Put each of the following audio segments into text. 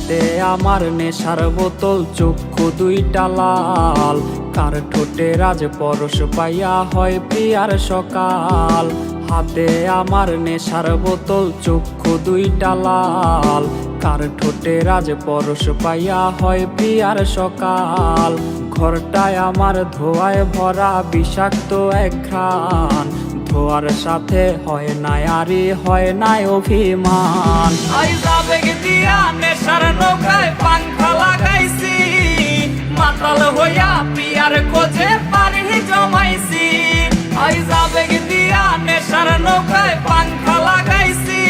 হাতে আমার নেশার বোতল, চক্ষু দুইটা লাল, কার ঠোঁটে রাজ পরশ পাইয়া হয় প্রিয়ার সকাল। হাতে আমার নেশার বোতল, চক্ষু দুইটা লাল, কার ঠোঁটে রাজ পরশ পাইয়া হয় প্রিয়ার সকাল। ঘরটায় আমার ধোঁয়ায় ভরা বিষাক্ত এক ঘ্রাণ, ধোয়ার সাথে হয় না আরি হয় না অভিমান। আবেগ দিয়া নেশার নৌকায় পাংখা লাগাইছি, মাতাল হইয়া পিয়ার খোঁজে পানি জমাইছি। আবেগ দিয়া নেশার নৌকায় পাংখা লাগাইছি,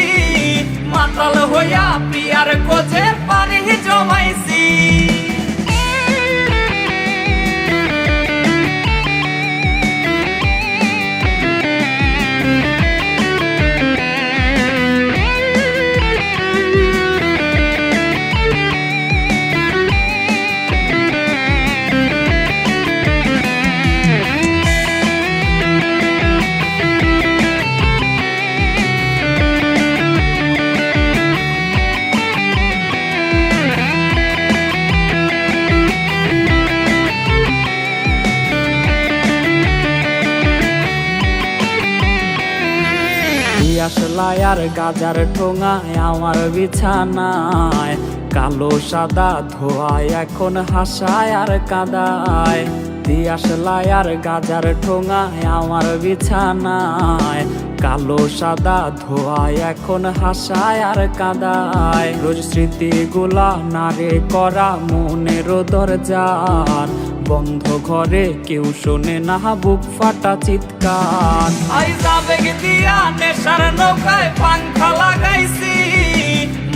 মাতাল হইয়া পিয়ার খোঁজে পানি জমাইছি। আসলাই আর গাজার ঠোঙায় আমার বিছানায়, কালো সাদা ধোয়ায় এখন হাসায় আর কাদায়। দিয়াশলাই আর গাজার ঠোঙায় আমার বিছানায়, কালো সাদা ধোয়ায় এখন হাসায় আর কাদায়। রোজ স্মৃতিগুলা নারে করা মনের দরজার, বন্ধ ঘরে কেউ শোনে না বুক ফাটা চিৎকার। আবেগ দিয়া নেশার নৌকায় পাংখা লাগাইছি,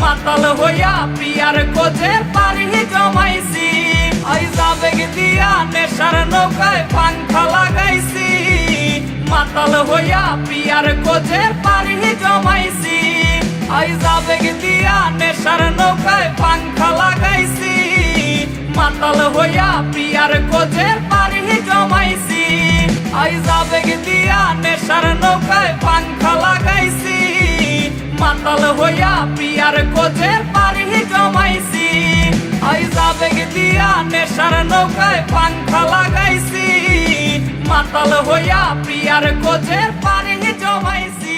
মাতাল হইয়া পিয়ার খোঁজে পানি জমাইছি। আবেগ দিয়া নেশার নৌকায় পাংখা লাগাইছি, মাতাল হইয়া পিয়ার খোঁজে পানি জমাইছি। আবেগ দিয়া নেশার নৌকায় পাংখা লাগাইছি, মাতাল হইয়া পিয়ার খোঁজে পানি জমাইছি। আবেগ দিয়া নেশার নৌকায় পাংখা লাগাইছি, মাতাল হইয়া পিয়ার খোঁজে পানি জমাইছি। আবেগ দিয়া নেশার নৌকায় পাংখা লাগাইছি, মাতাল হইয়া পিয়ার খোঁজে পানি জমাইছি।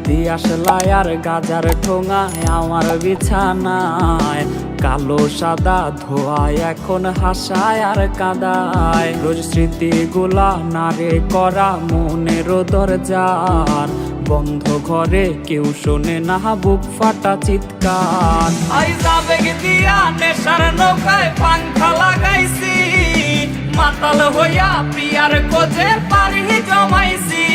দিয়াশলাই আর গাজার ঠোঙায় আমার বিছানায়, কালো সাদা ধোয়ায় এখন হাসায় আর কাদায়। রোজ স্মৃতিগুলা নারে করা মনের দরজার, বন্ধ ঘরে কেউ শোনে না বুক ফাটা চিৎকার। আবেগ দিয়া নেশার নৌকায় পাংখা লাগাইছি, মাতাল হইয়া পিয়ার খোঁজে পানি জমাইছি।